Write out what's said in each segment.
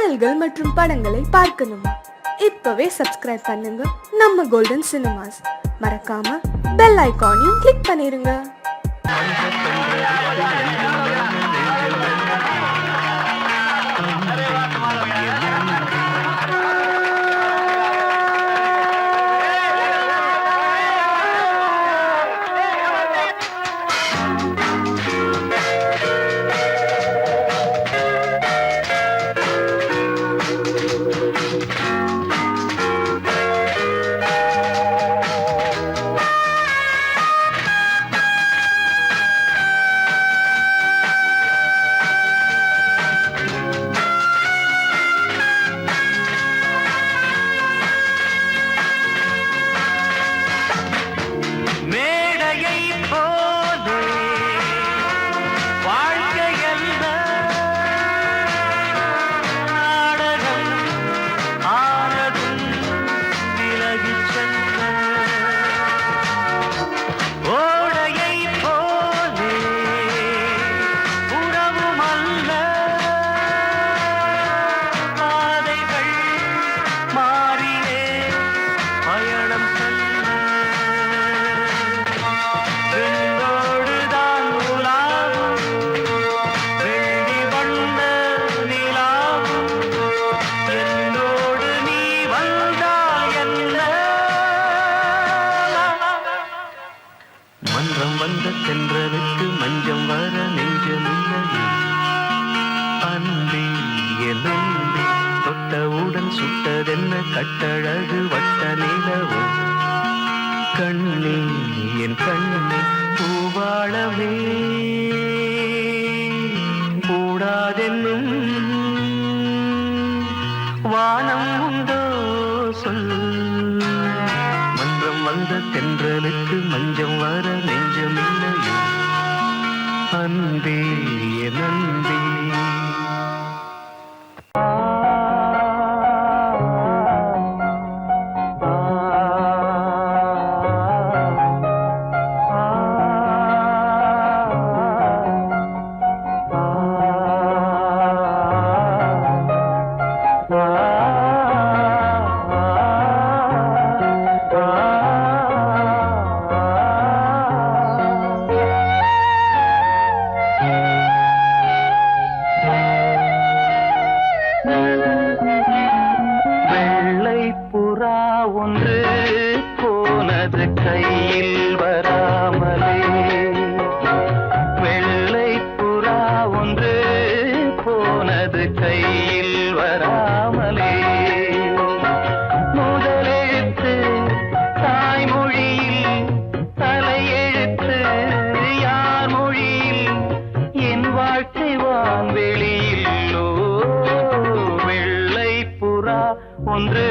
பாடல்கள் மற்றும் படங்களை பார்க்கணுமா? இப்பவே சப்ஸ்கிரைப் பண்ணுங்க நம்ம கோல்டன் சினிமாஸ். மறக்காம பெல் ஐகானையும் கிளிக் பண்ணிருங்க. மன்றம் வந்த தென்றலுக்கு மஞ்சம் வர நெஞ்சமில்லையே அன்பே என் அன்பே தொட்டவுடன் சுட்டதென்ன கட்டழகு வட்ட நிலவோ கண்ணே என் கண்ணே பூவாளமே கூடாதென்னும் வானம் உண்டோ சொல் மன்றம் வந்த தென்றலுக்கு மஞ்சம் வர நெஞ்சமில்லையோ அன்பே என் அன்பே ஒன்று போனது கையில் வராமலே வெள்ளை புறா ஒன்று போனது கையில் வராமலே முதலெழுத்து தாய்மொழியில் தலையெழுத்து யார் மொழியில் என் வாழ்க்கை வான்வெளியில்லோ வெள்ளை புறா ஒன்று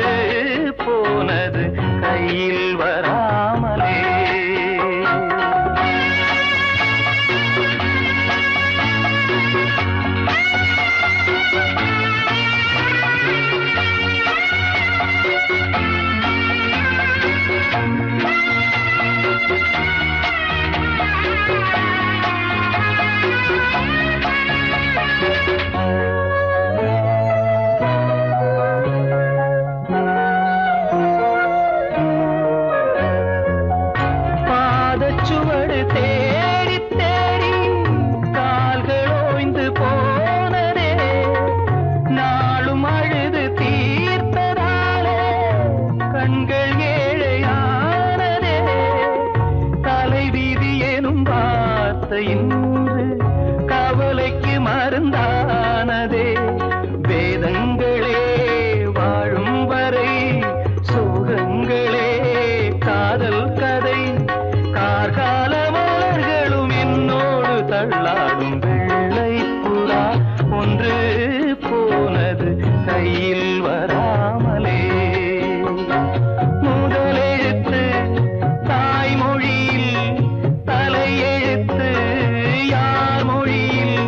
போனது கையில் வராமலே சுவடு தேடி தேடி கால்கள் ஓய்ந்து போனதே நாளும் அழுது தீர்த்ததாலே கண்கள் ஏழையானதே தலைவீதி எனும் வார்த்தை இன்று கவலைக்கு மருந்தானதே வேதங்களே வாழும் வரை சோகங்களே காதல் கதை கார்கால மலர்களும் என்னோடு தள்ளாடும் வெள்ளை புறா ஒன்று போனது கையில் வராமலே முதலெழுத்து தாய்மொழியில் தலையெழுத்து யார் மொழியில்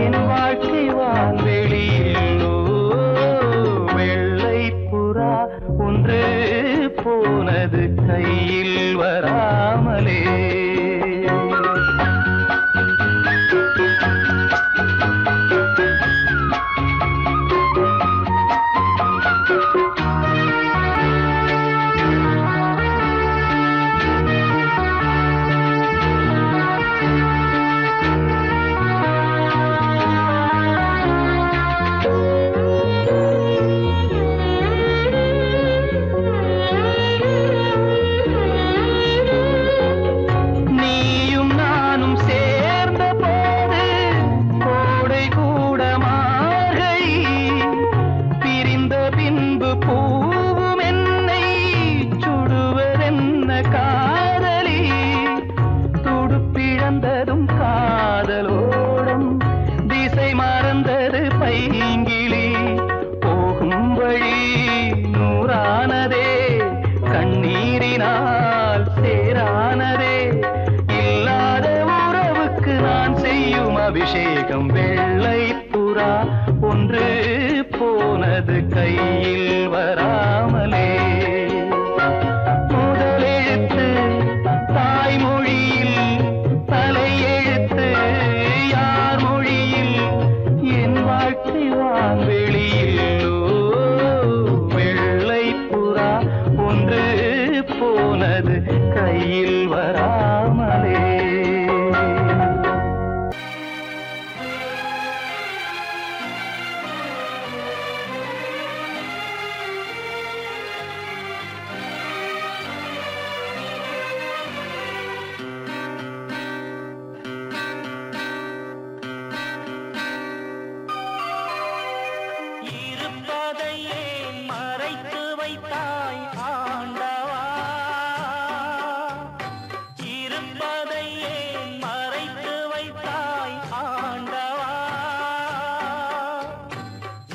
என் வாழ்க்கை வான்வெளியில்லோ வெள்ளை புறா ஒன்று போனது கையில் வராமலே போனது கையில் வராமலே. முதலெழுத்து தாய்மொழியில், தலையெழுத்து யார் மொழியில்? என் வாழ்க்கை வான்வெளியில். வெள்ளை புறா ஒன்று போனது கையில் வராமலே. இருப்பதையே மறைத்து வைத்தாய் ஆண்டவா, இருப்பதையே மறைத்து வைத்தாய் ஆண்டவா,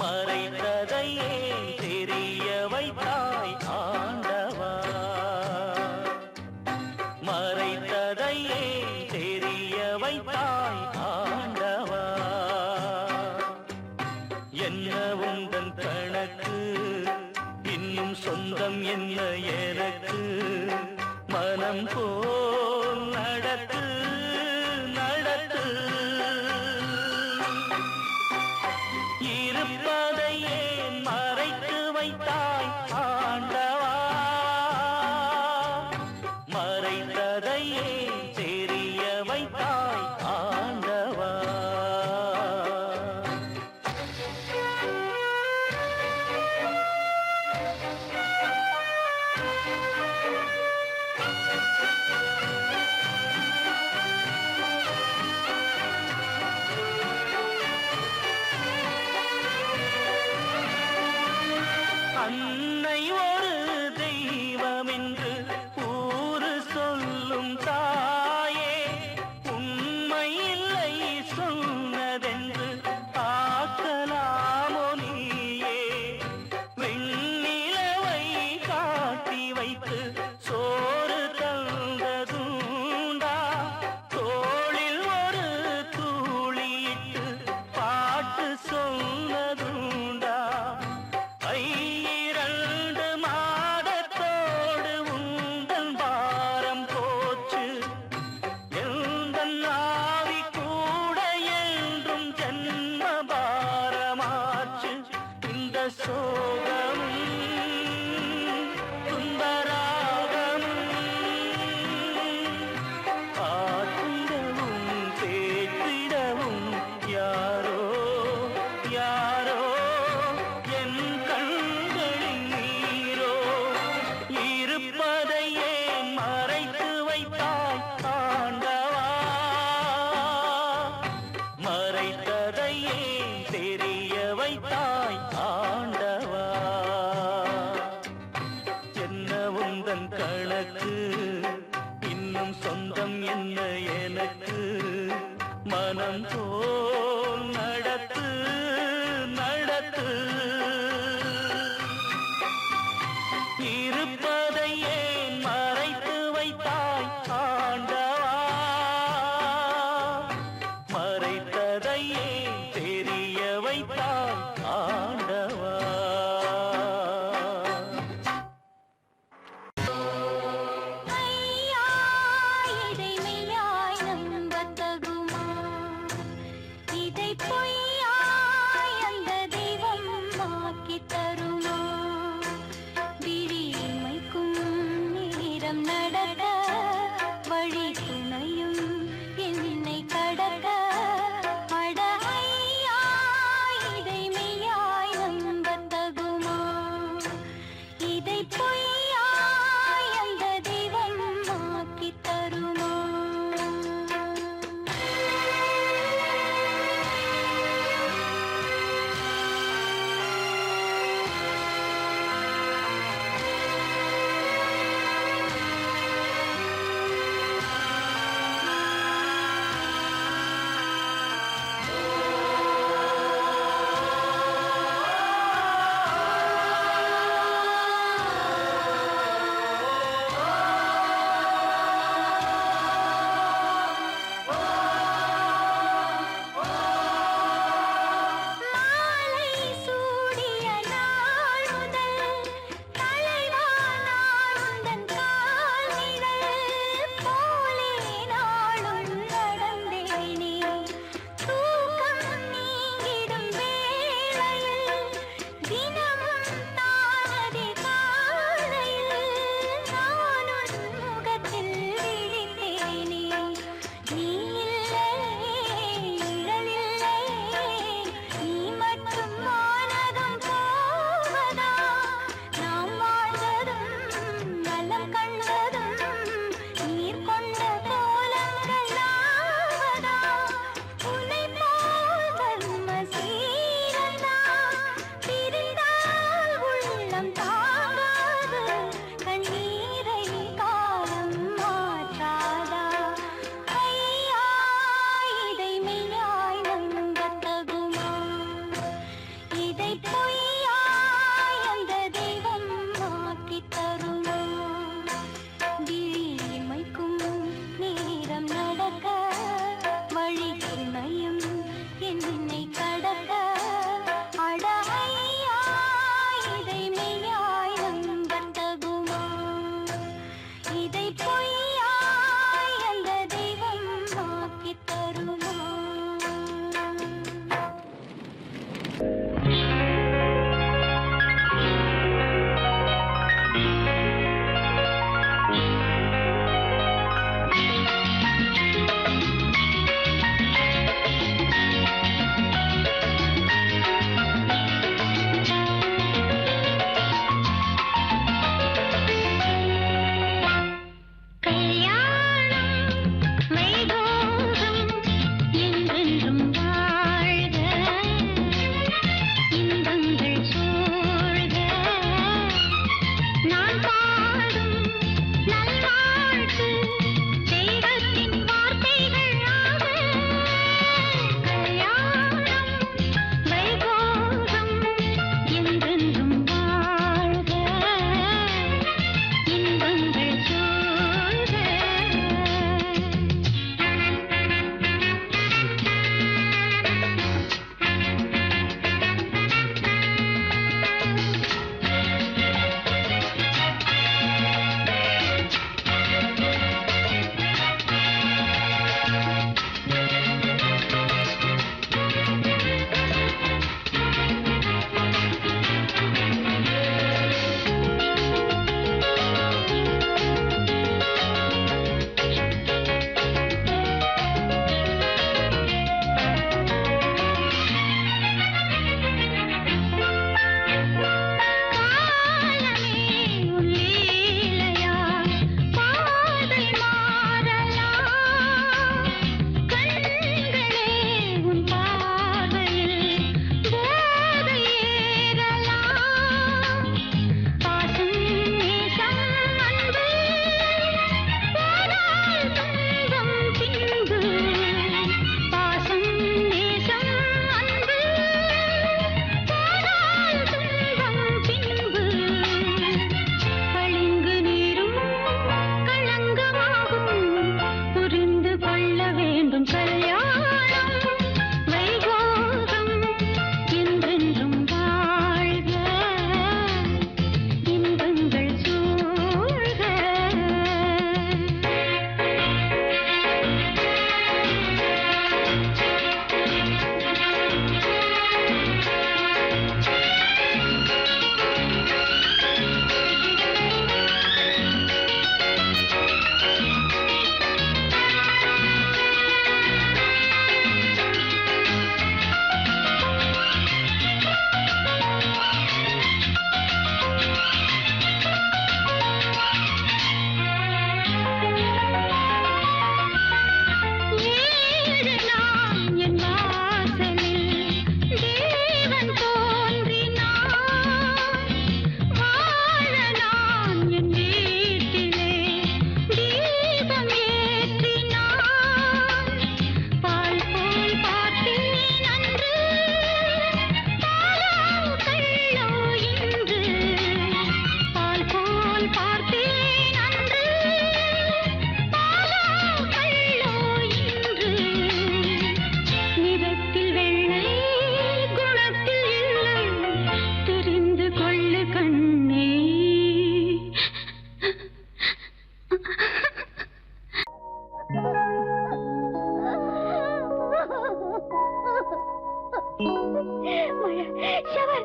மறைத்ததையே தெரிய வைத்தாய் ஆண்டவா, மறைத்ததையே தெரிய வைத்தாய் ஆண்டவா. என்ன உந்தன் கணக்கு, இன்னும் சொந்தம் என்ன எனக்கு? மனம் போல் நடத்து நடத்து. இருப்பதையே மறைத்து வைத்தாய் ஆண்டவா, மறைத்ததையே தெரிய வைத்தாய் ஆண்டவா. அன்னை ஒரு தெய்வம் என்று ஊரு சொல்லும் தாயே, உண்மை இல்லை சொன்னதென்று ஆக்கலாமோ நீயே? வெண்ணிலவை காட்டி வைத்து சோறு தந்ததுண்டா? தோளில் ஒரு தூளியிட்டு பாட்டு சொன்னதுண்டா? இரண்டு மாதத்தோடு உந்தன் பாரம் போச்சு, எந்தன் ஆவி கூட என்றும் ஜன்ம பாரமாச்சு. இந்த சோகமும் துன்பராகமும் ஆற்றிடவும் பேற்றிடவும் யாரோ யாரோ என் கண்களில் நீரோ. இருப்பதையே மறைத்து வைத்தாய் ஆண்டவா, மறைத்ததையே தெரிய வைத்தாய் ஆண்டவா.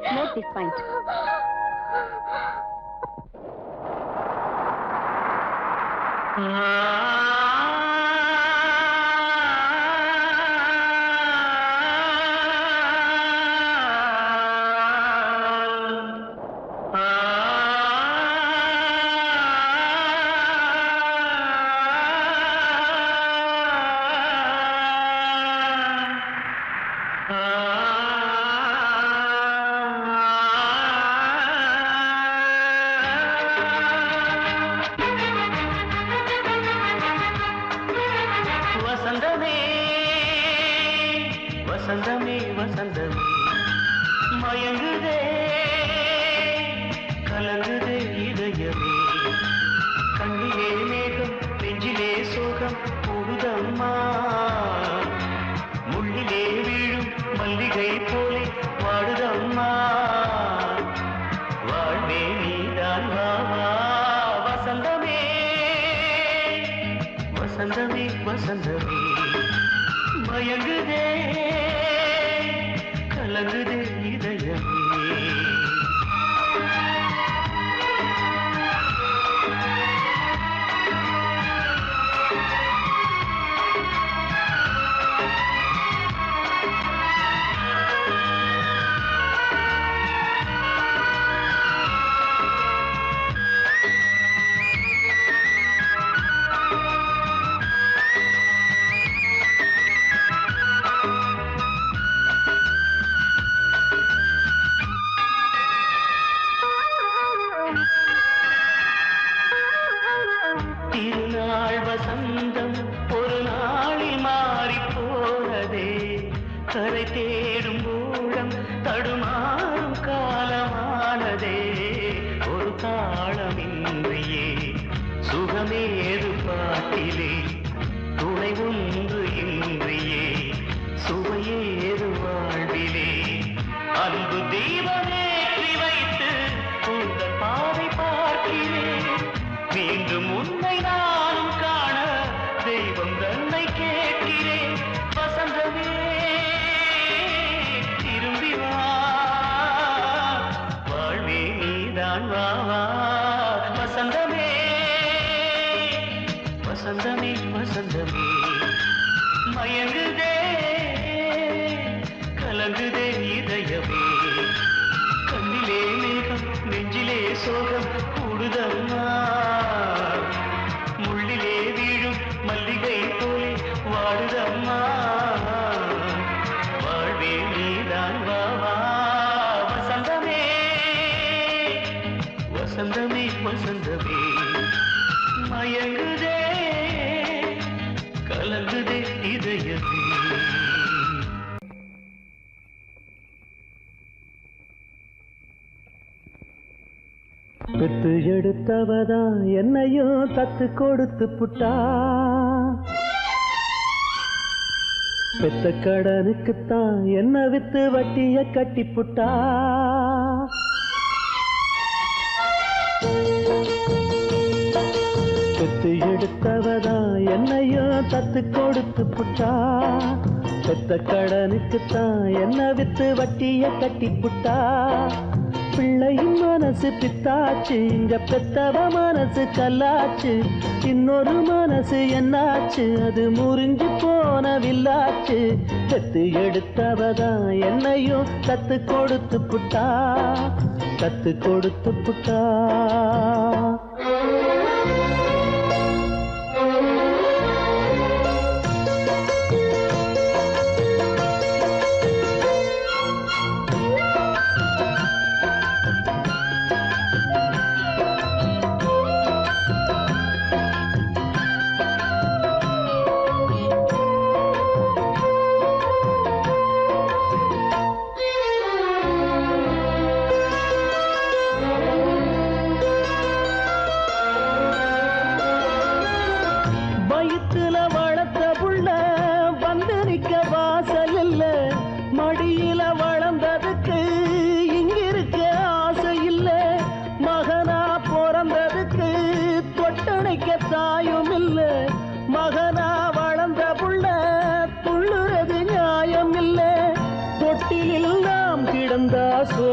Note this point. வசந்தமே வசந்தமே வசந்தமே மயங்குதே கலங்குதே இதயமே கண்ணிலே மேகம் நெஞ்சிலே சோகம் கூடுதம்மா முள்ளிலே வீழும் மல்லிகை போலே வாடுதம்மா வாழ்வே நீதான் வாவா வசந்தமே வசந்தமே வசந்தமே மயங்குதே கலங்குதே இதயமே திருநாள் வசந்தம் ஒரு நாளில் மாறி போனதே கரை தேடும் ஊழம் தடுமாறும் காலமானதே ஒரு தாளமின்றியே சுகமேது பாட்டிலே துணை ஒன்று இன்றியே சுவையேது வாழ்விலே அன்பு தீபமேற்றி வைத்து உங்கள் பாதை பார்க்கிறேன் மீண்டும் உன்னை நானும் காண தெய்வம் தன்னை கேட்கிறேன் வசந்தமே திரும்பி வா வாழ்வே நீதான் வா வா வசந்தமே வசந்தமே வசந்தமே மயங்குதே கலங்குதே இதயமே கண்ணிலே மேகம் நெஞ்சிலே சோகம் கூடுதம்மா முள்ளிலே வீழும் மல்லிகை போலே வாடுதம்மா வாழ்வே நீதான் வா வா வசந்தமே வசந்தமே வசந்தமே மயங்குதே கலங்குதே இதயமே பெத்து எடுத்தவதா என்னையும் தத்து கொடுத்து புட்டா பெத்த கடனுக்குத்தான் என்ன வித்து வட்டிய கட்டி புட்டா பெத்து எடுத்தவதா என்னையும் தத்து கொடுத்து புட்டா பெத்த கடனுக்குத்தான் என்ன வித்து வட்டிய கட்டி புட்டா பிள்ளையின் மனசு பித்தாச்சு இங்க பெத்தவ மனசு கல்லாச்சு இன்னொரு மனசு என்னாச்சு அது முறிஞ்சு போன வில்லாச்சு பெத்து எடுத்தவதான் என்னையும் தத்து கொடுத்து புட்டா தத்து கொடுத்து புட்டா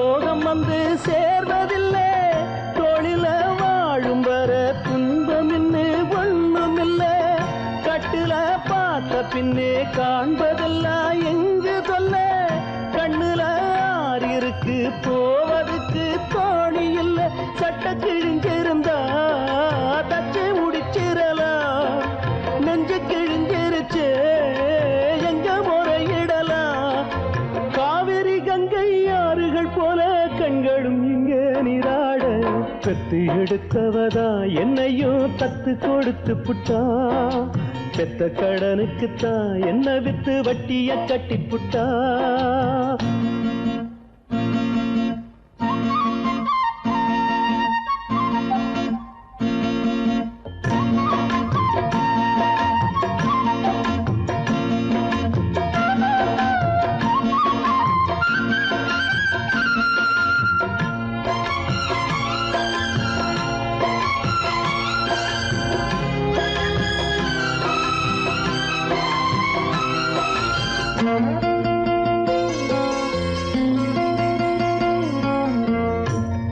சோகம் வந்து சேர்வதில்லை. தொழில வாழும் வர துன்பம் இன்னு ஒண்ணும் இல்லை. கட்டுல பார்த்த பின்னே காண்பதெல்லாம் எங்கு சொல்ல. கண்ணுல ஆறிருக்கு போவதுக்கு தோணி இல்லை. சட்ட கிழிஞ்சிருந்தா தச்சு முடிச்சிடலாம். நெஞ்சு கிழிஞ்சிருச்சு எங்க முறையிடலாம். காவிரி கங்கை ஆறுகள் போல கண்களும் இங்க நீராட. பெத்து எடுத்தவதா என்னையும் தத்து கொடுத்து புட்டா. பெத்த கடனுக்குத்தான் என்ன வித்து வட்டிய கட்டி புட்டா.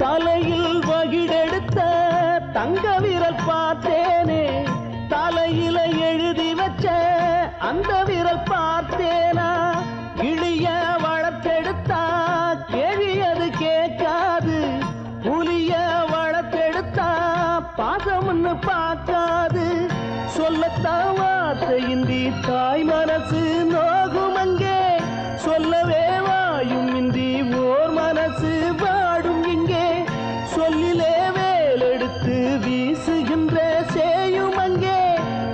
தலையில் வகிடெடுத்த தங்க விரல் பார்த்தேனே. தலையில எழுதி வச்ச அந்த விரல் பார்த்தேனா. இழிய வளர்த்தெடுத்தா கேள்வி அது கேட்காது. புலிய வளர்த்தெடுத்தா பாசம்னு பார்க்காது. சொல்லத்தான் வார்த்தையின்றி தாய் மனசு நோகும் அங்கே. சொல்லவே வாயும் இன்றி ஓர் மனசு வாடும் இங்கே. சொல்லிலே வேலெடுத்து வீசுகின்ற சேயும் அங்கே.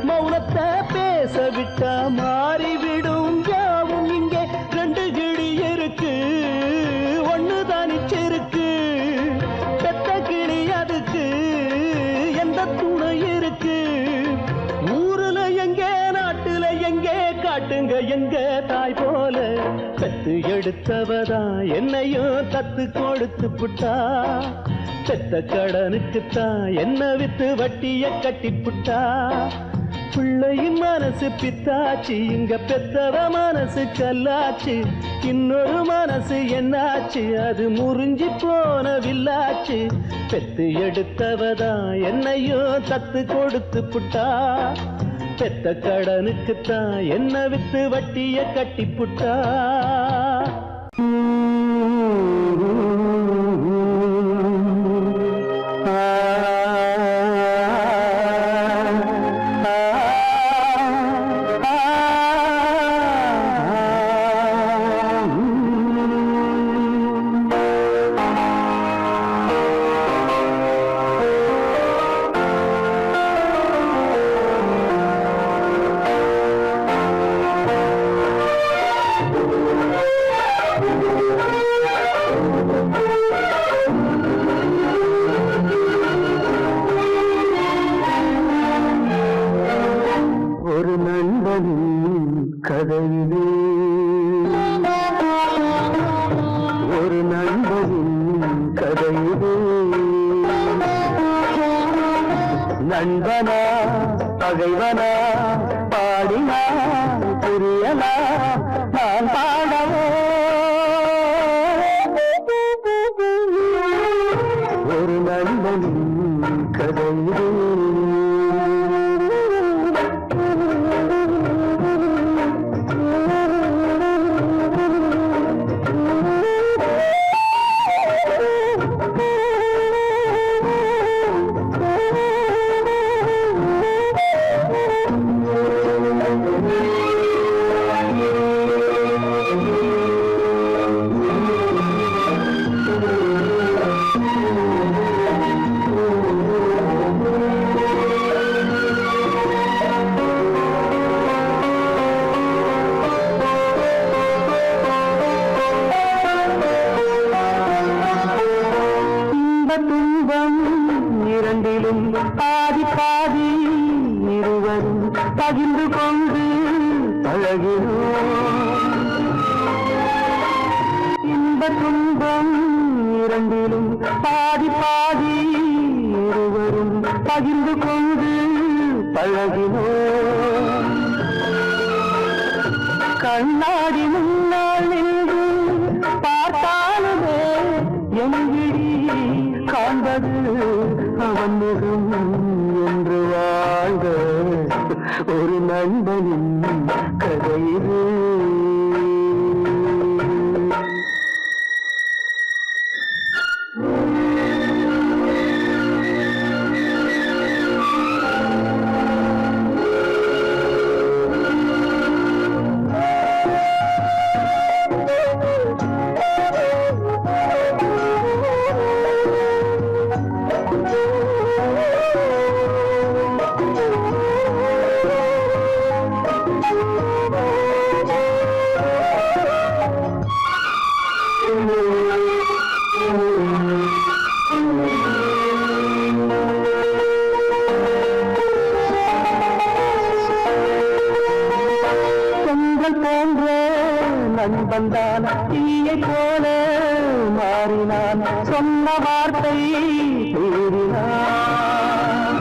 மௌனத்தை பேச விட்டா மாறிவிடும் யாவும் இங்கே. ரெண்டு கிளி இருக்கு ஒண்ணு தனிச்சிருக்கு. பெத்த கிளி அதுக்கு எந்த துணை இருக்கு. ஊருல எங்கே நாட்டுல எங்கே காட்டுங்க எங்க தாய் போல. பெத்து எடுத்தவதா என்னையும் தத்து கொடுத்து புட்டா. பெத்த கடனுக்குத்தான் என்ன வித்து வட்டிய கட்டி புட்டா. பிள்ளையின் மனசு பித்தாச்சு இங்க பெத்தவ மனசு கல்லாச்சு. இன்னொரு மனசு என்னாச்சு அது முறிஞ்சி போன வில்லாச்சு. பெத்து எடுத்தவதா என்னையும் தத்து கொடுத்து புட்டா. பெத்த கடனுக்குத்தான் என்ன வித்து வட்டிய கட்டி புட்டா. கதையிலே ஒரு நண்பரின் கதையிலே நண்பனா பகைவனா பாடினா புரியலா நான் பாடவோ ஒரு நண்பனின் கதையிலே துன்பம் இரண்டிலும் பாதி பாதி இருவரும் பகிர்ந்து கொண்டு பழகிறோம். இன்ப துன்பம் இரண்டிலும் பாதி பாதி இருவரும் பகிர்ந்து கொண்டு பழகினோம். கண்ணாடி முன்னால் நின்று பார்த்தாலுமே நண்பன்தான் தீயை போல மாறினான், சொன்ன வார்த்தை தேறினான்.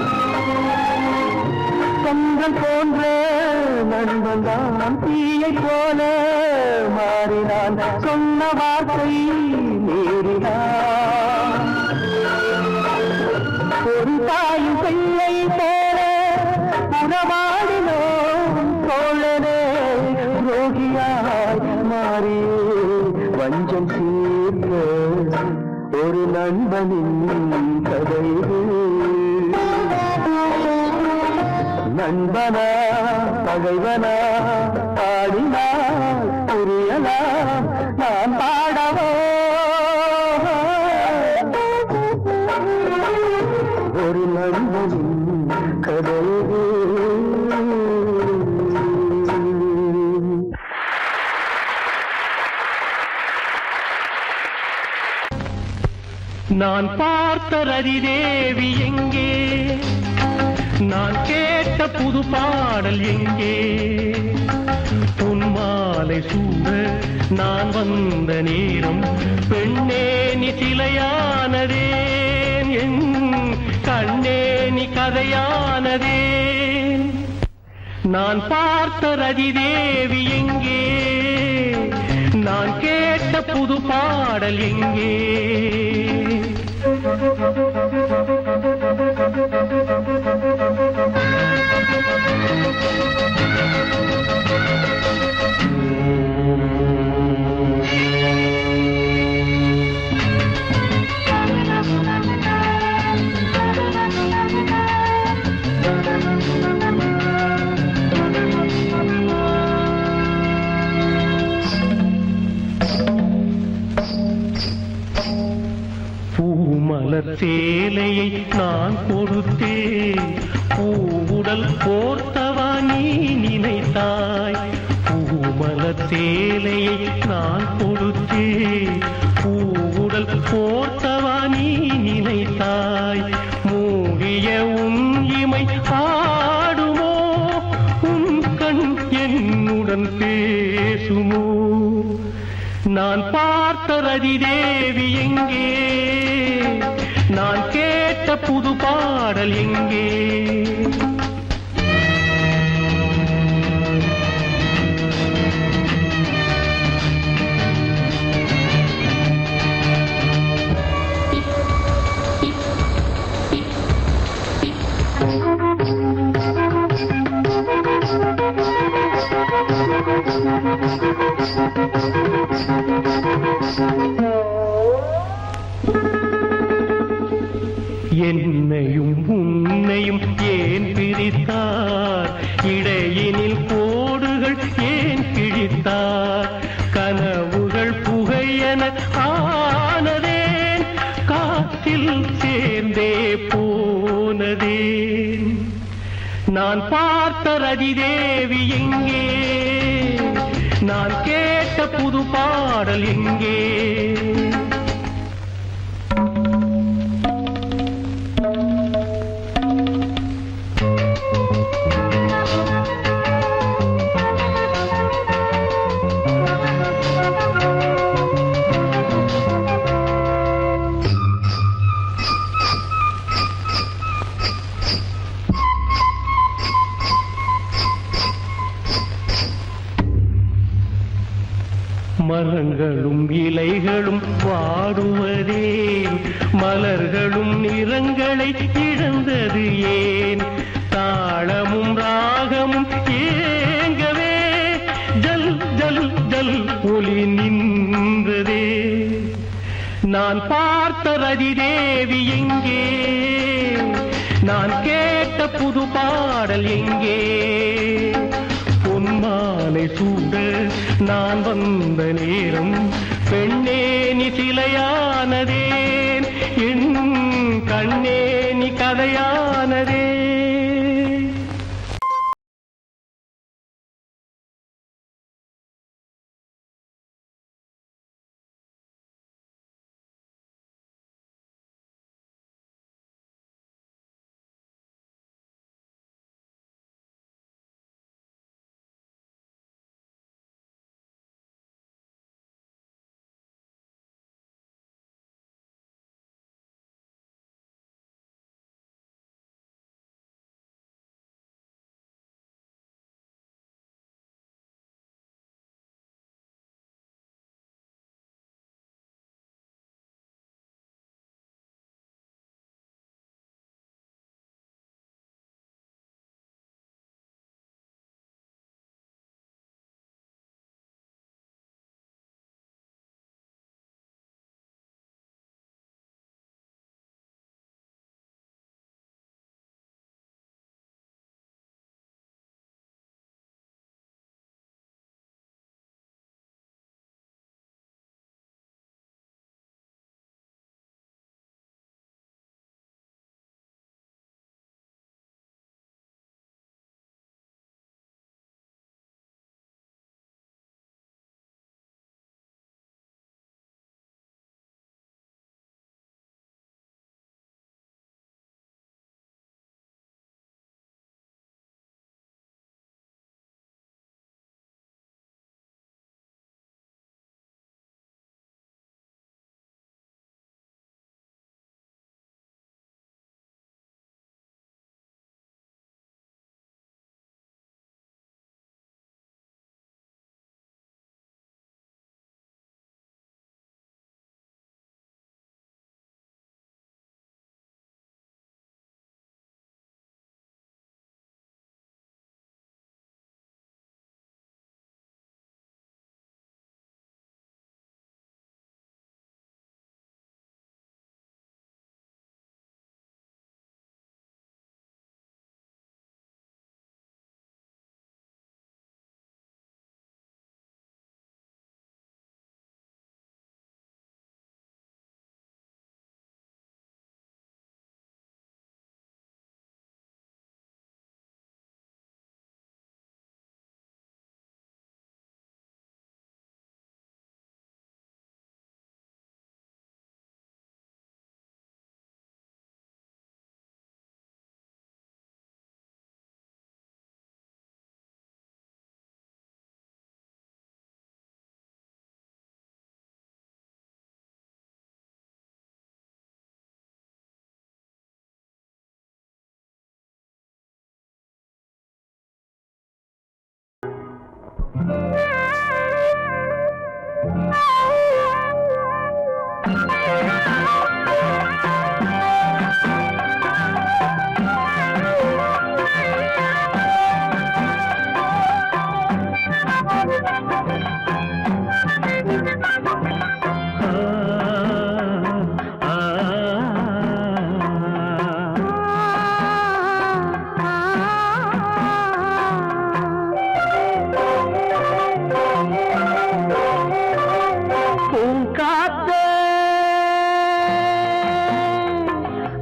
கண்கள் போன்ற நண்பன்தான் தீயை போல மாறினான், சொன்ன வார்த்தை மீறினான். ஒரு தாயும் பிள்ளை போல உறவாடினோம் தோழனே, ரோகியாய் மாறி வஞ்சம் தீர்த்த ஒரு நண்பனின் கதை. நண்பனா பகைவனா பாடினால் புரியலாம், நான் பாடவோ ஒரு நண்பனின் கதை. நான் பார்த்த ரதிதேவி எங்கே, நான் கேட்ட புது பாடல் எங்கே, பொன்மாலை சூட நான் வந்த நேரம் பெண்ணே நீ சிலையானதே, என் கண்ணே நீ கதையானதே. நான் பார்த்த ரதிதேவி எங்கே, நான் கேட்ட புது பாடல் எங்கே. பூமலர் சேலையை நான் கொடுத்தேன், பூவுடல் போர்த்தவா நீ நினைத்தாய். பூமலர் சேலையை நான் கொடுத்தேன், பூவுடல் போர்த்தவா நீ நினைத்தாய். மூடிய உன் இமை ஆடுமோ, உன் கண் என்னுடன் பேசுமோ. நான் பார்த்த ரதிதேவி எங்கே, நான் கேட்ட புது பாடல் எங்கே. என்னையும் உன்னையும் ஏன் பிரித்தார், இடையினில் கோடுகள் ஏன் கிழித்தார். கனவுகள் புகையென ஆனதே, காற்றில் சேர்ந்தே போனதே. நான் பார்த்த ரதிதேவி எங்கே, நான் கேட்ட புது பாடல் எங்கே. மரங்களும் இலைகளும் வாடுவதே, மலர்களும் நிறங்களை இழந்தது ஏன். தாளமும் ராகமும் ஏங்கவே ஜல் ஜல் ஜல் ஒளி நின்றதே. நான் பார்த்த ரதி தேவி எங்கே, நான் கேட்ட புது பாடல் எங்கே, பொன்மாலை சூட நான் வந்த நேரம் பெண்ணே நீ சிலையானதேன், என் கண்ணே நீ கதையானதே.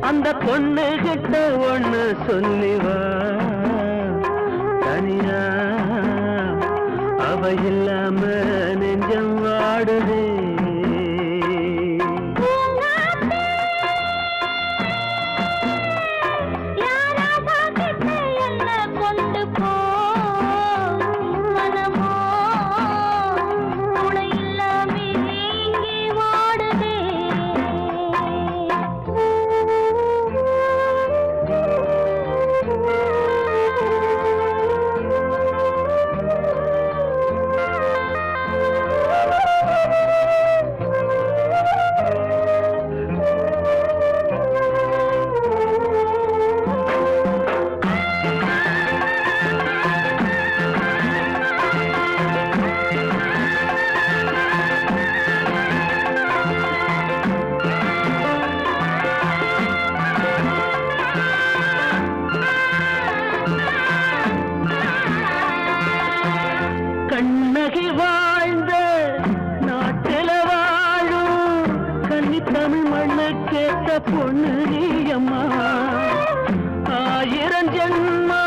அந்த பொண்ணு கிட்ட ஒண்ணு சொல்லிவா, தனியா அவ இல்லாம நெஞ்சம் வாடுதே. பொண்ணு நீ அம்மா. 1000 ஜென்மா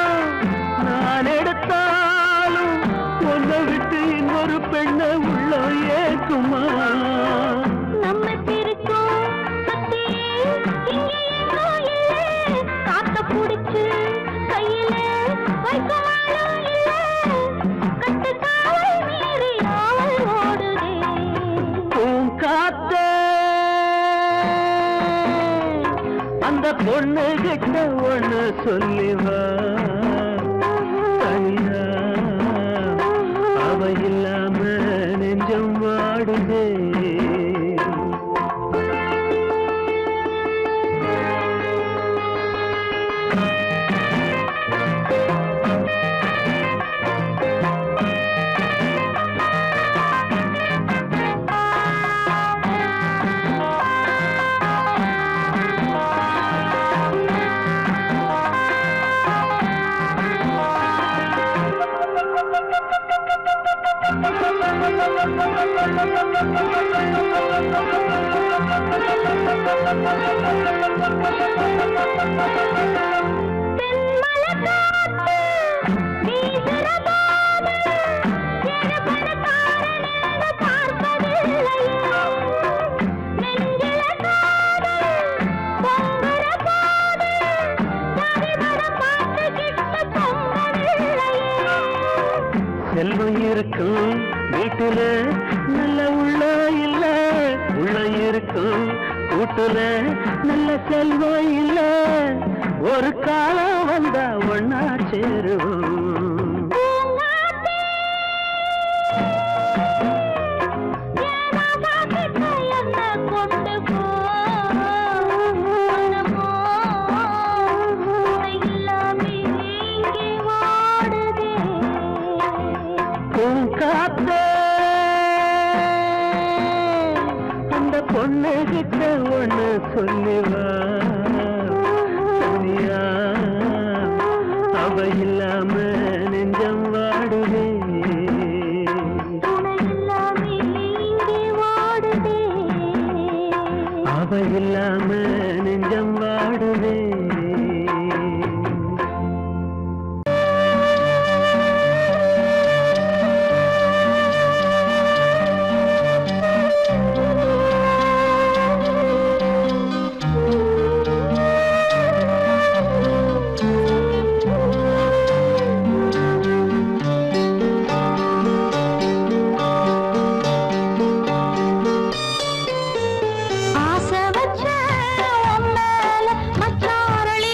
நான் எடுத்தாலும் ஒன்னை விட்டு இன்னொரு பெண்ணை உள்ள ஏக்குமா. நம்ம திருக்கும் காத்த புடிச்சு கையில வைக்கவாளும் இல்ல. கட்டு காவல் மீறி ஆவல் ஓடுதே. காத்த அந்த பொண்ணு கிட்ட ஒண்ணு சொல்லிவா. தனியா அவ இல்லாம நெஞ்சம் வாடுதே. செல்வம் இருக்கும் வீட்டுல நல்ல உள்ள இல்ல. உள்ள இருக்கும் கூட்டுல நல்ல செல்வம் இல்ல. ஒரு காலம் வந்தா ஒன்னா சேருவோம். காத்த அந்த பொண்ணு கிட்ட ஒண்ணு சொல்லிவா. தனியா அவ இல்லாம நெஞ்சம் வாடுதே. அவ இல்லாம நெஞ்சம் வாடுதே. ஆசை வச்ச உன் மேல மச்சாரளி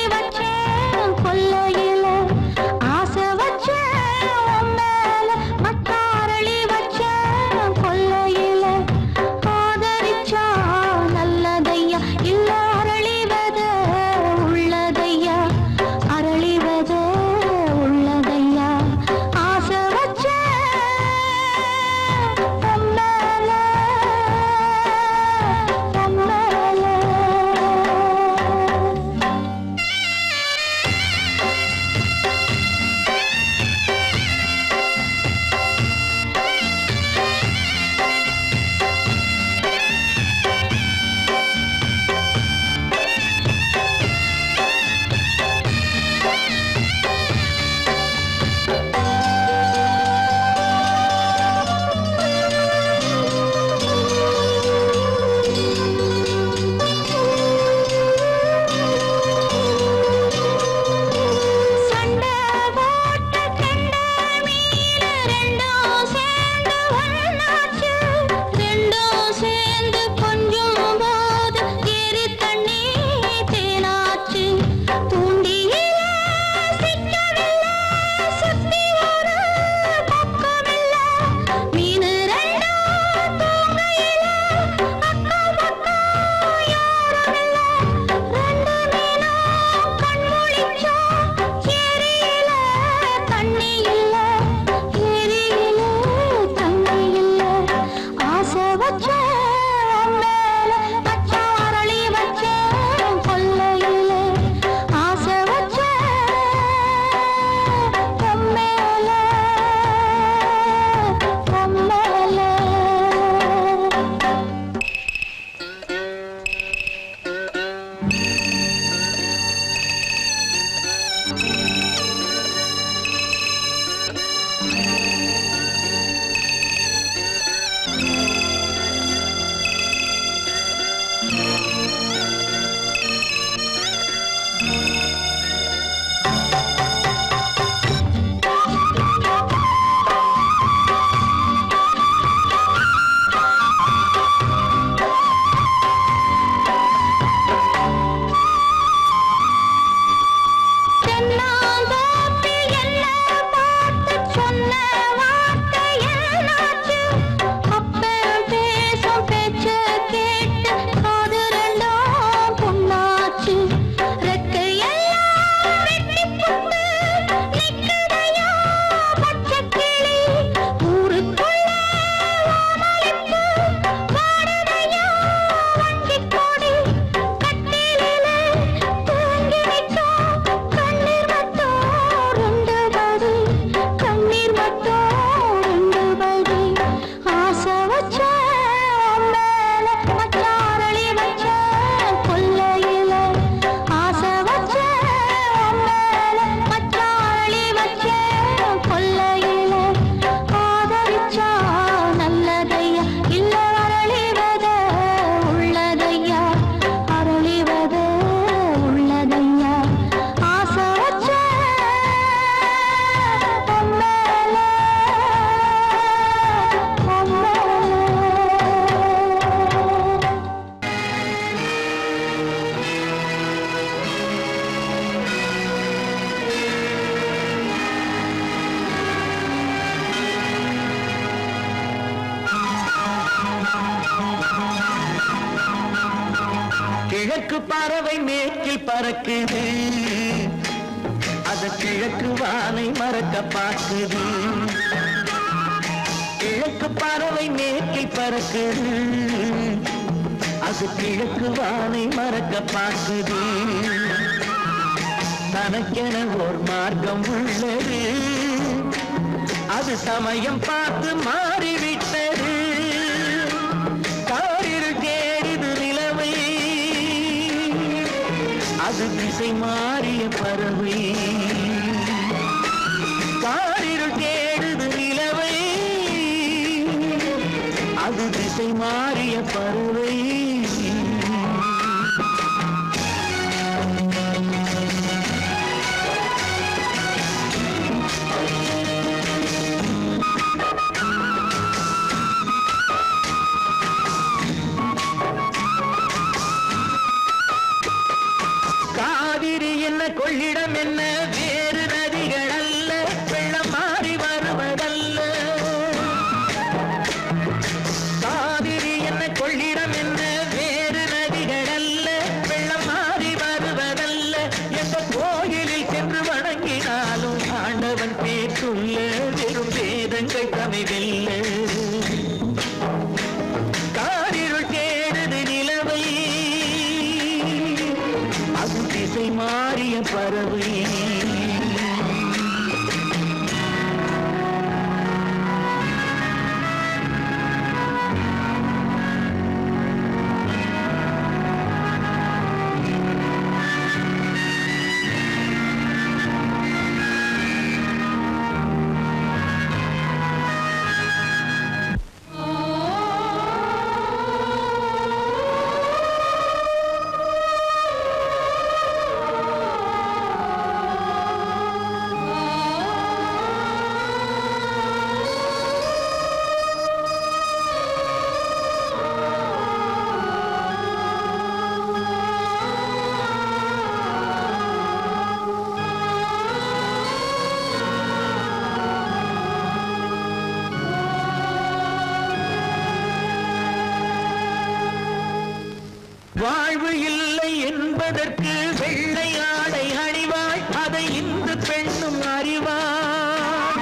கிழக்கு பறவை மேற்கில் பறக்குது, அது கிழக்கு வானை மறக்க பார்க்குது. கிழக்கு பறவை மேற்கில் பறக்குது, அது கிழக்கு வானை மறக்க பார்க்குது. தனக்கென ஓர் மார்க்கம் உள்ளது, அது சமயம் பார்த்து மாறிவிட்டது. காரில் தேடிது நிலவை, அது திசை மாறிய பறவை. காரில் தேடுது நிலவை, அது திசை மாறிய பறவை. கொள்ளிடம் என்ன வேறு நதிகள் அல்ல, வெள்ளம் மாறி வருவதல்ல. காவிரி என்ன கொள்ளிடம் என்ன வேறு நதிகள் அல்ல, வெள்ளம் மாறி வருவதல்ல. எந்த கோயிலில் சென்று வணங்கினாலும் ஆண்டவன் பேற்றுள்ள வெறும் வேதங்கள் தமிழல்ல. காரிருள் தேடுது நிலவை, அது திசை மாறிய பறவை. வாழ்வு இல்லை என்பதற்கு வெள்ளை ஆடை அணிவாள், அதை இந்து பெண்ணும் அறிவாள்.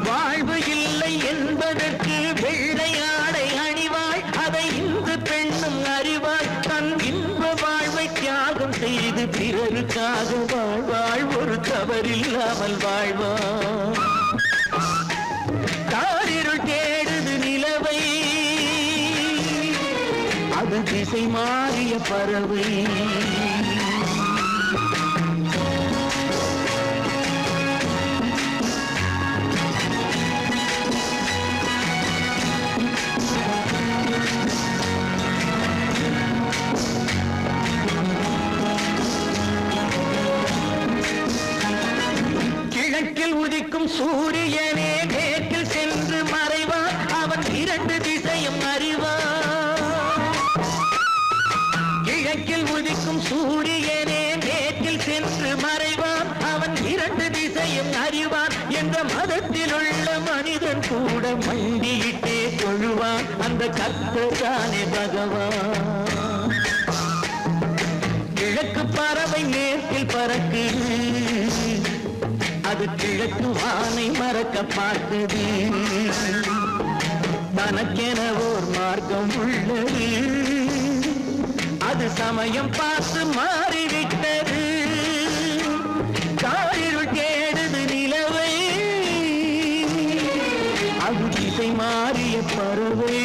வாழ்வு இல்லை என்பதற்கு வெள்ளை ஆடை அணிவாள், அதை இந்து பெண்ணும் அறிவாள். தன் இன்ப வாழ்வை தியாகம் செய்து பிறருக்காக வாழ்வாள், ஒரு தவறில்லாமல் வாழ்வாள். காரிருள் தேடுது நிலவை, அது திசை மாறிய மாறிய பறவை கிழக்கில் உதிக்கும் சூரியனே மேற்கில் சென்று மறைவான் அவன் இரண்டு திசையும் அறிவான் கிழக்கில் உதிக்கும் சூரியனே மேற்கில் சென்று மறைவான் அவன் இரண்டு திசையும் அறிவான் என்ற மதத்தில் உள்ள மனிதன் கூட மண்டியிட்டே தொழுவான் அந்த கர்த்தர்தானே பகவான் கிழக்கு பறவை மேற்கில் பறக்கு அது கிழக்கு வானை மறக்க பார்த்தது தனக்கென ஓர் மார்க்கம் உள்ளது அது சமயம் பார்த்து மாறிவிட்டது காரிருள் தேடுது நிலவை அது திசை மாறிய பறவை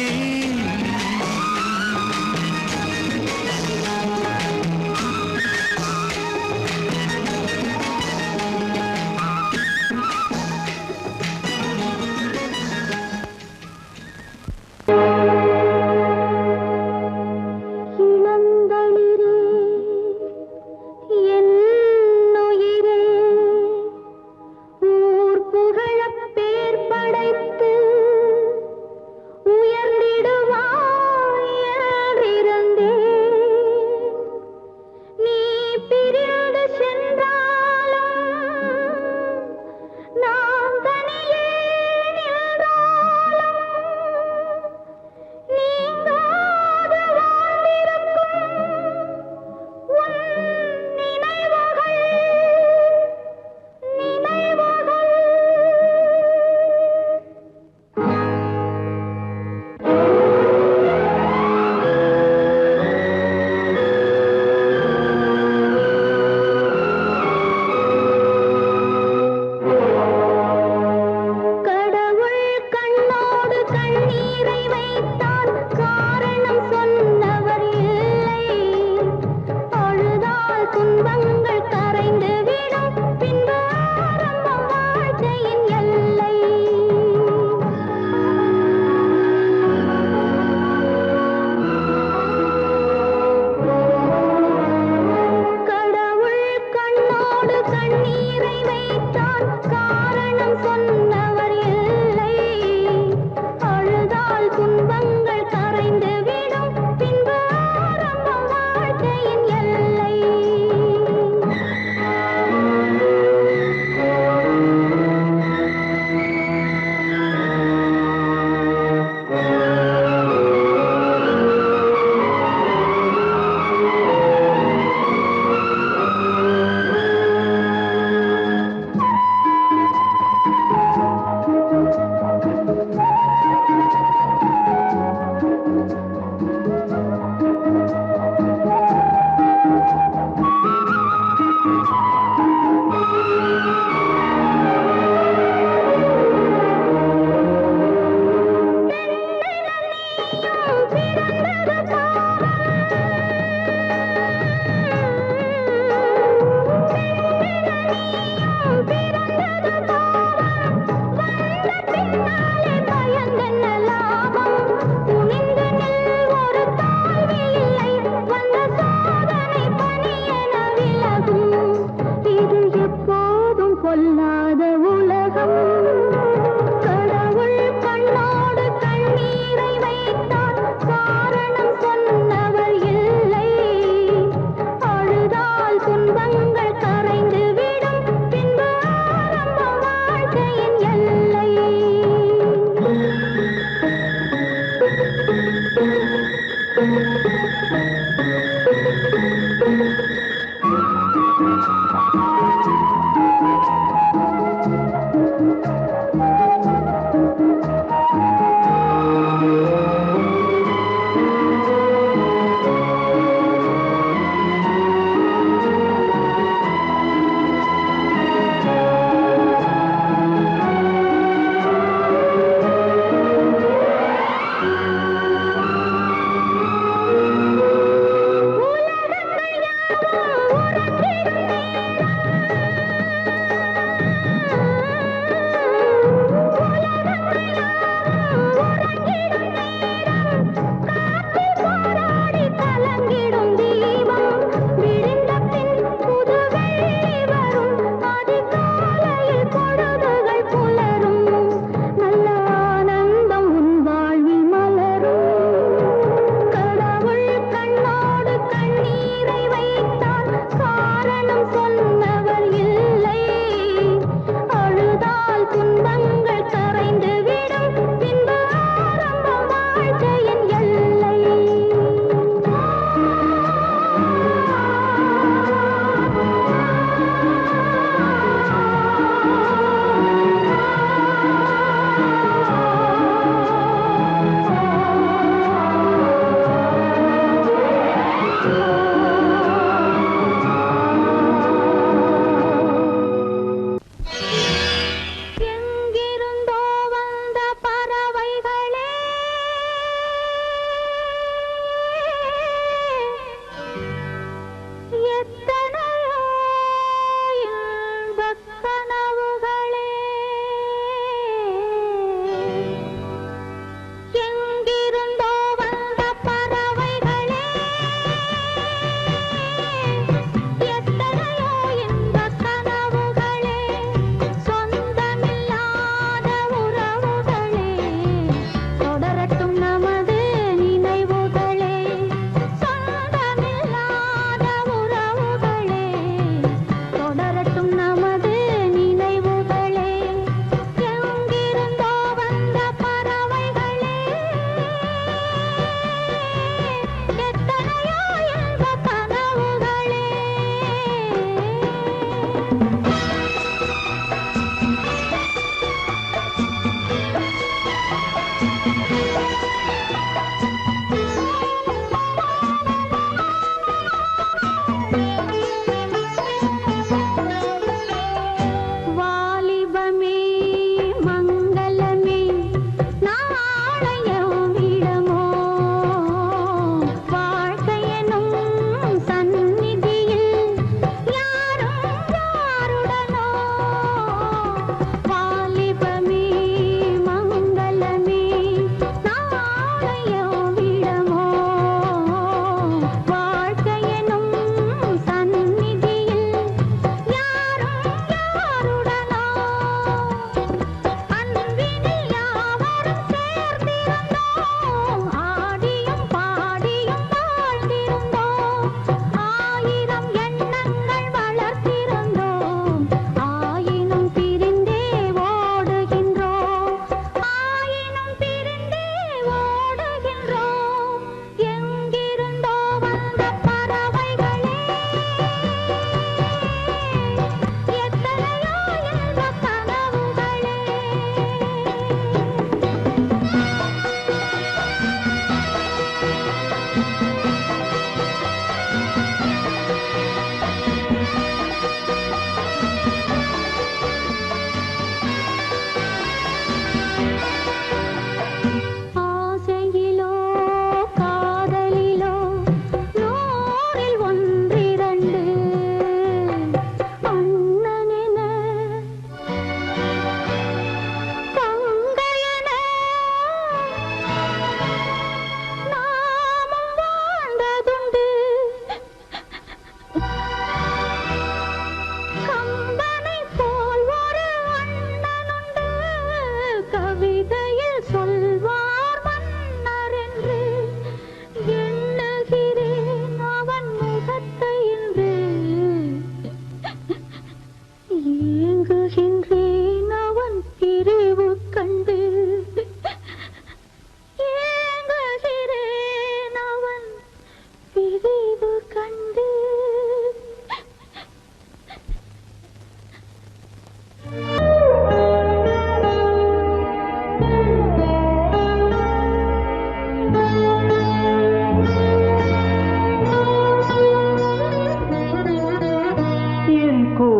இளந்தளிரே என்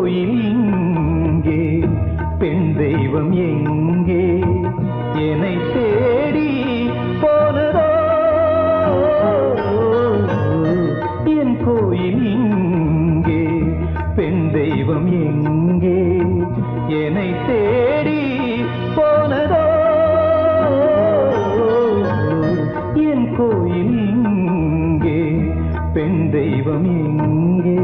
கோயில் இங்கே பெண் தெய்வம் எங்கே என்னை தேடி போனதோ என் கோயில் இங்கே பெண் தெய்வம் எங்கே என்னை தேடி போனதோ என் கோயில் இங்கே பெண் தெய்வம் எங்கே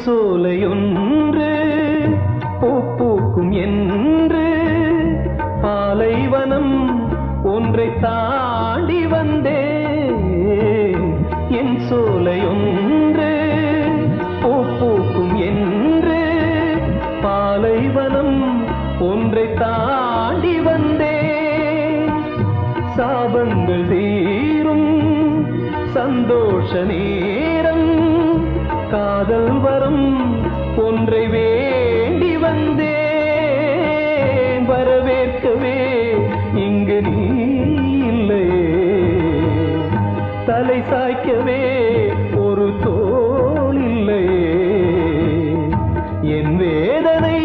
சோலையொன்று பூக்கும் என்று பாலைவனம் ஒன்றை தாண்டி வந்தேன் என் சோலையொன்று பூக்கும் என்று பாலைவனம் ஒன்றை தாண்டி வந்தேன் சாபங்கள் தீரும் சந்தோஷ நேரம் காதல் வரம் ஒன்றை வேண்டி வந்தேன் வரவேற்கவே இங்கு நீ இல்லையே தலை சாய்க்கவே ஒரு தோள் இல்லையே என் வேதனை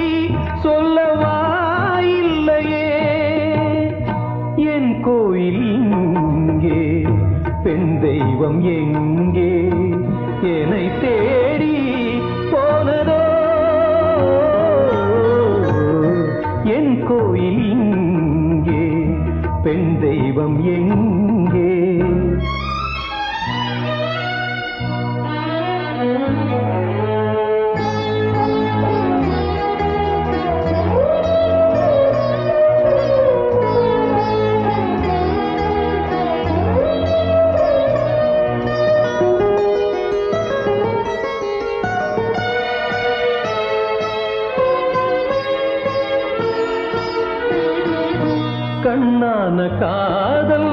சொல்லவா இல்லையே என் கோயில் இங்கே பெண் தெய்வம் எங்கே என்னை தேடி போனதோ என் கோயில் இங்கே பெண் தெய்வம் எங்கே கண்ணான காதல்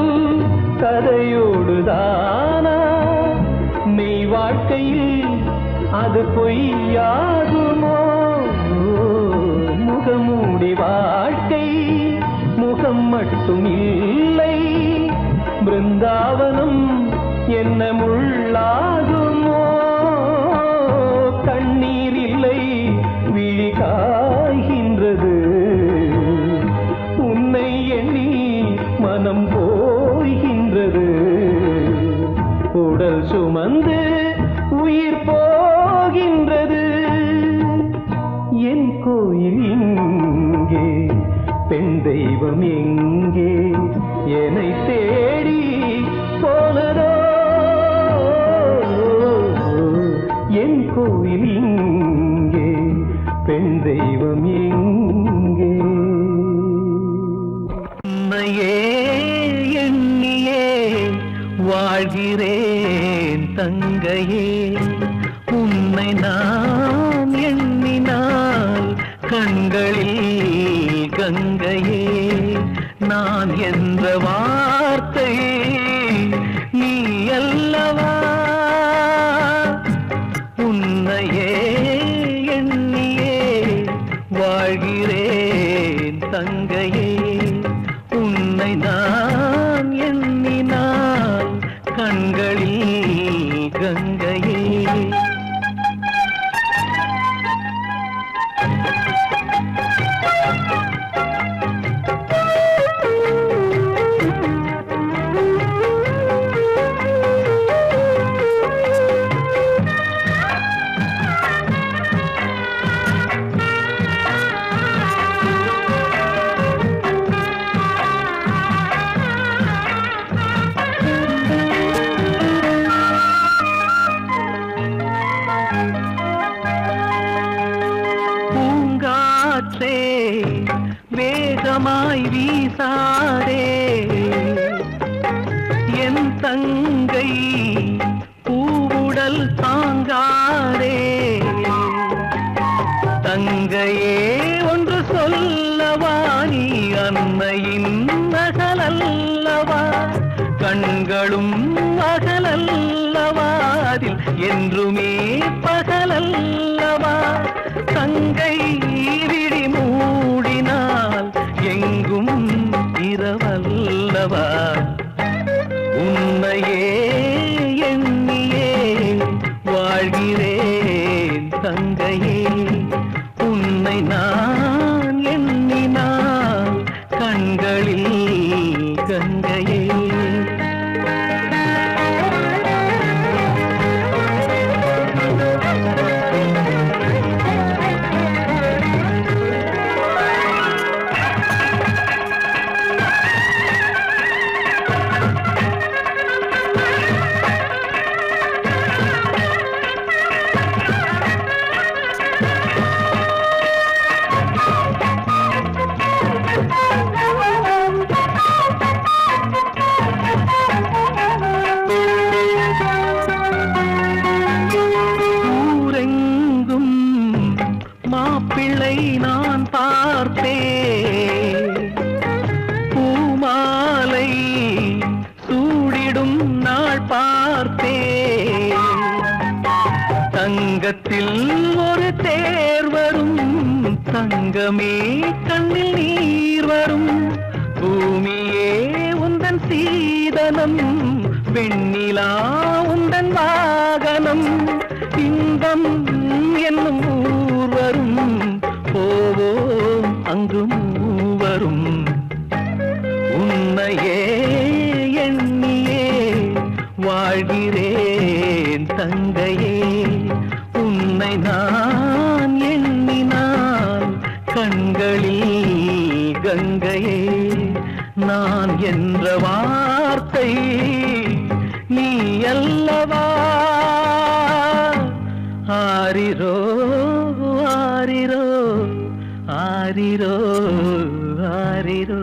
கதையோடுதானா மெய் வாழ்க்கையில் அது பொய்யாகுமோ முகமூடி வாழ்க்கை முகம் மட்டும் இல்லை பிருந்தாவனம் என்ன முள்ளாகுமோ கண்ணீர் இல்லை விழி காய்கின்றது உன்னை எண்ணி மனம் போய்கின்றது உடல் சுமந்து உயிர் போகின்றது என் கோயில் இங்கே பெண் தெய்வம் எங்கே என்னை தேடி போனதோ என் கோயில் இங்கே பெண் தெய்வம் எங்கே உன்னையே எண்ணியே வாழ்கிறேன் தங்கையே உன்னை நான் எண்ணினால் கண்களில் கங்கையே நான் என்ற வார்த்தை நீ அல்லவா உன்னையே எண்ணியே வாழ்கிறேன் தங்கையே உன்னை நான் எண்ணினால் கண்களில் கங்கையே பூங்காற்றே வேகமாய் வீசாதே அன்னையின் மகளல்லவா, கண்களும் மகளல்லவா, அதில் என்றுமே பகலல்லவா. தங்கை விழி மூடினால் எங்கும் இரவல்லவா. உன்னையே எண்ணியே வாழ்கிறேன் தங்கையே, உன்னை நான் எண்ணினால் கண்களில் கங்கையே. மாப்பிள்ளை நான் பார்த்தேன், பூமாலை சூடிடும் நாள் பார்த்தேன். தங்கத்தில் ஒரு தேர் வரும், தங்கமே கண்ணில் நீர் வரும். பூமியே உந்தன் சீதனம், வெண்ணிலா உந்தன் வாகனம். இன்பம் என்னும் ஊர் வரும், போவோம் அங்கு மூவரும். உன்னையே எண்ணியே வாழ்கிறேன் தங்கையே, உன்னை நான் எண்ணினால் கண்களில் கங்கையே. நான் என்ற வார்த்தை நீ அல்லவா. ஆரிரோ ஆரிரோ ஆரிரோ ஆரிரோ.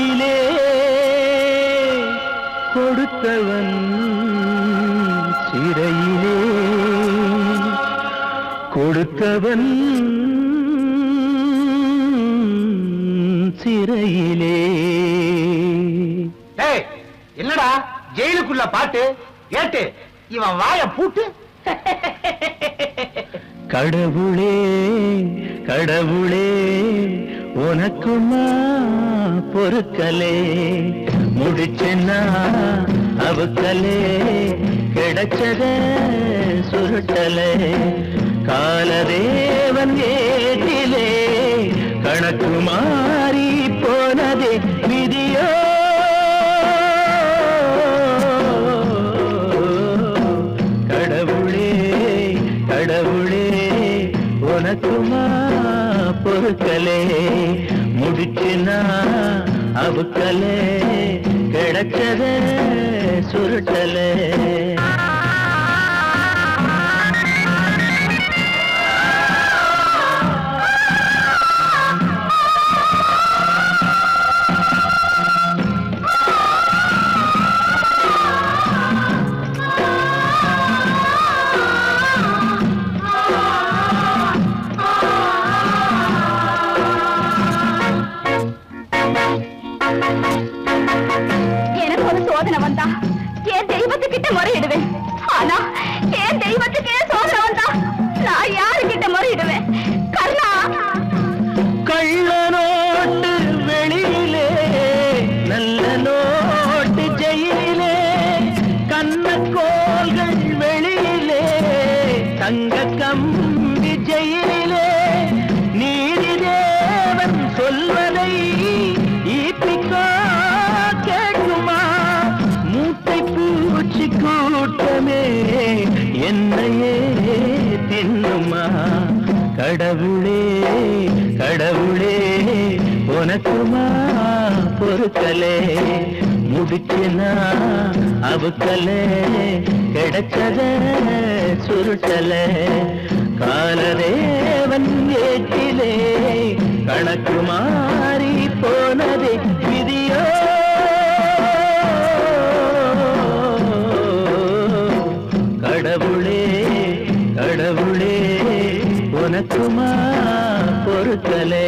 கையிலே கொடுத்தவன் சிறையிலே கொடுத்தவன் சிறையிலே. என்னடா ஜெயிலுக்குள்ள பாட்டு கேட்டு இவன் வாய பூட்டு. கடவுளே கடவுளே உனக்குமா பொறுக்கலே முடிச்சென்னா அவுக்கலே கிடைச்சத சுருட்டலே காலதேவன் ஏட்டிலே கணக்கு மாறி போனதே விதியோ. கடவுளே கடவுளே உனக்குமா பொறுக்கலே முடிச்சுனா அவுக்கலே கிடைச்சத சுருட்டலே. எனக்கு ஒரு சோதனை வந்தா என் தெய்வத்துக்கிட்ட முறையிடுவேன். ஆனா என் தெய்வத்துக்கே சோதனை வந்தா நான் யாருக்கிட்ட முறையிடுவேன்? கர்ணா, கள்ள நோட்டு வெளியிலே நல்ல நோட்டு ஜெயிலே கண்ணக்கோள்கள் வெளியிலே தங்க கம்பி ஜெயிலே நீதி தேவன் சொல்வதை ஈப்பிக்கோ கேட்குமா மூட்டை பூச்சி கூட்டமே என்னையே தின்னுமா. கடவுளே கடவுளே உனக்குமா பொறுக்கலே முடிச்சுனா அவுக்கலே கிடைச்சத சுருட்டலே காலதேவன் ஏட்டிலே கணக்கு மாறி போனதே விதியோ. கடவுளே கடவுளே உனக்குமா பொறுக்கலே.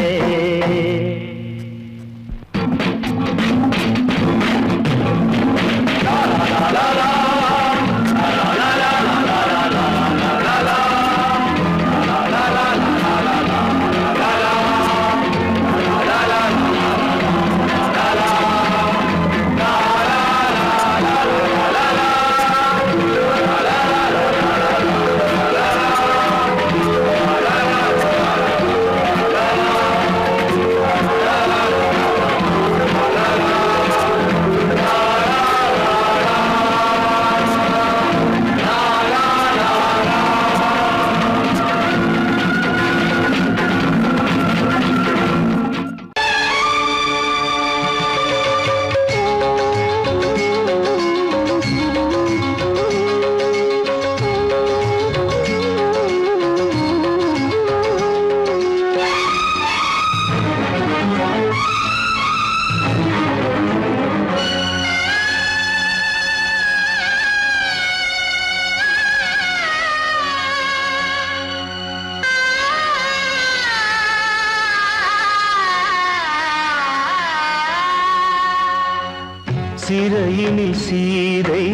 சிறையினில் சீதை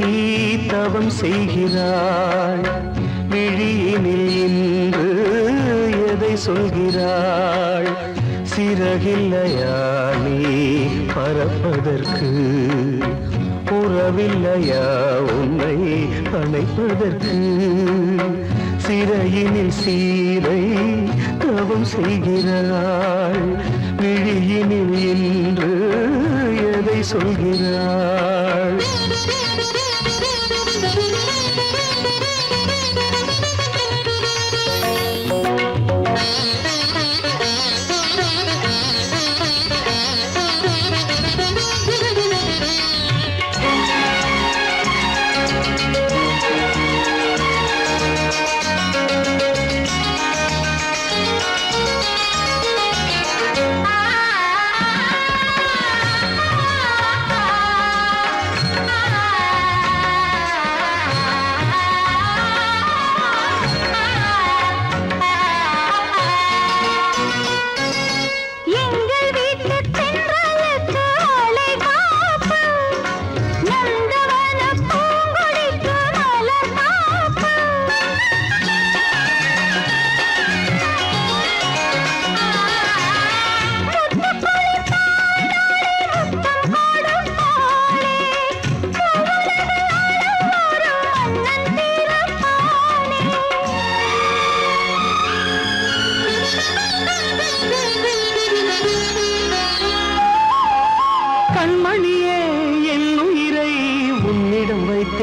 தவம் செய்கிறாள் விழியினில் இன்று எதை சொல்கிறாள் சிறகில்லையா நீ பறப்பதற்கு உறவில்லையா உன்னை அணைப்பதற்கு சிறையினில் சீதை தவம் செய்கிறாள் விழியினில் இன்று எதை சொல்கிறாள்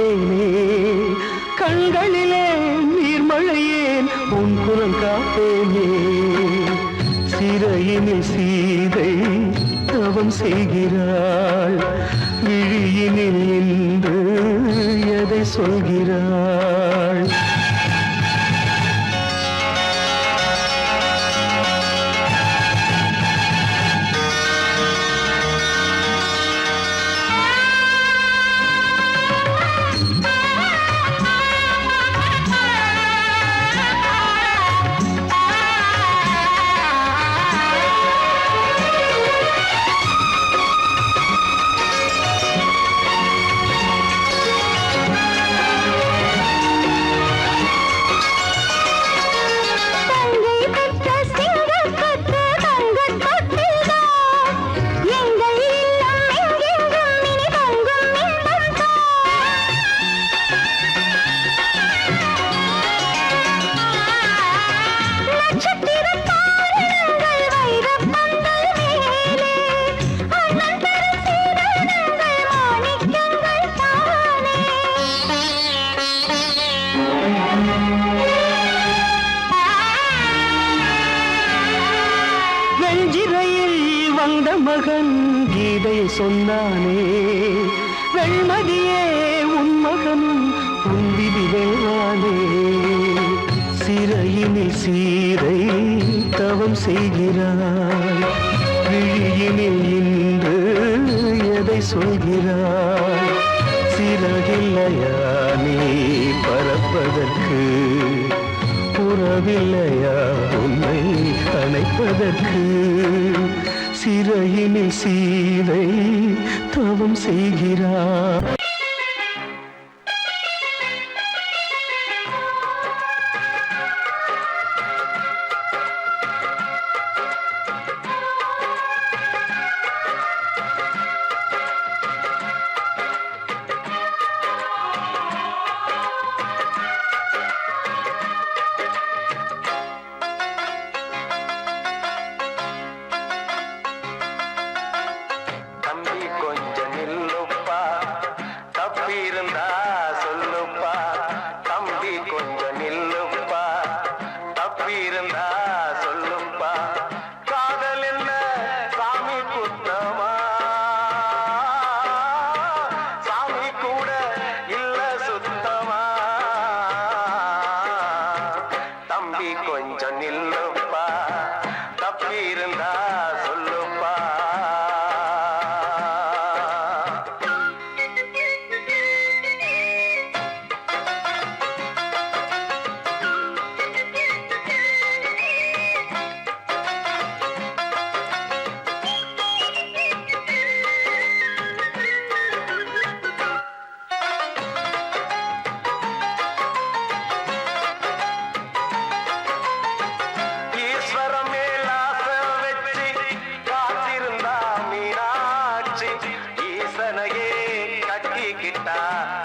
கேட்டேனே கண்களிலே நீர்மழையேன் உன் குரல் காப்பேனே சிறையினில் சீதை தவம் செய்கிறாள் விழியினில் இன்று எதை சொல்கிறாள் வந்த மகன் கீதை சொன்னானே வெண்மதியே உன் மகனும் உன் விதி வேளானே சிறையினில் சீரை தவம் செய்கிறாய் விழியினில் இன்று எதை சொல்கிறாய் சிறகில்லையா நீ பறப்பதற்கு உறவில்லையா உன்னை அணைப்பதற்கு சிறையினில் சீதை தவம் செய்கிறார் கொஞ்சம் நில்லுப்பா தப்பி இருந்தா சொல்லுப்பா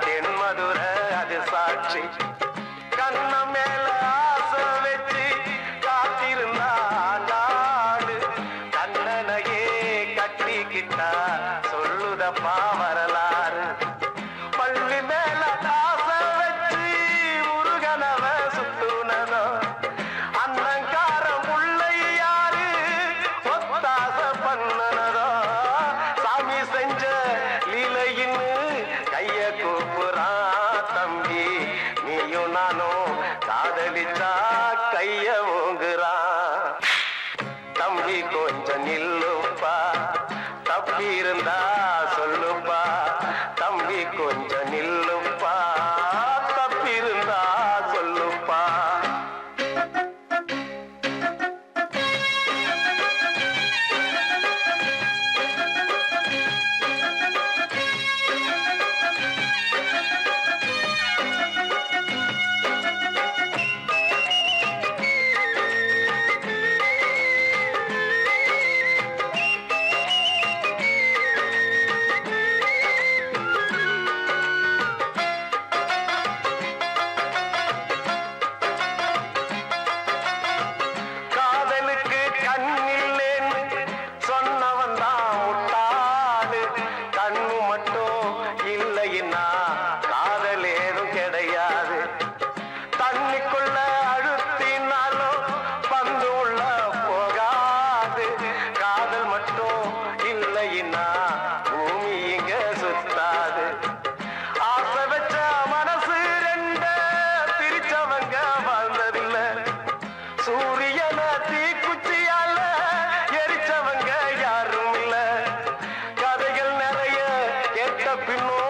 தென்மதுர அது சாட்சி கண்ண மேல ஆசை வச்சு காத்திருந்தா நாடு கண்ணனையே கட்டிக்கிட்டா சொல்லுதப்பா வரலாறு பள்ளி மேல ஆசை வச்சு முருகனவ சுத்துனதோ அன்னங்கார முல்லை யாரு ஒத்தாச பண்ணனதோ சாமி செஞ்ச லீலையின்னு கைய கூப்புறா தம்பி நீயும் நானும் காதலிச்சா கைய ஓங்குறா தம்பி கொஞ்சம் நில்லுப்பா தப்பி இருந்தா சொல்லுப்பா தம்பி கொஞ்சம் நில்லுப்பா தப்பி இருந்தா சொல்லுப்பா காதல் கண்ட பின்னோ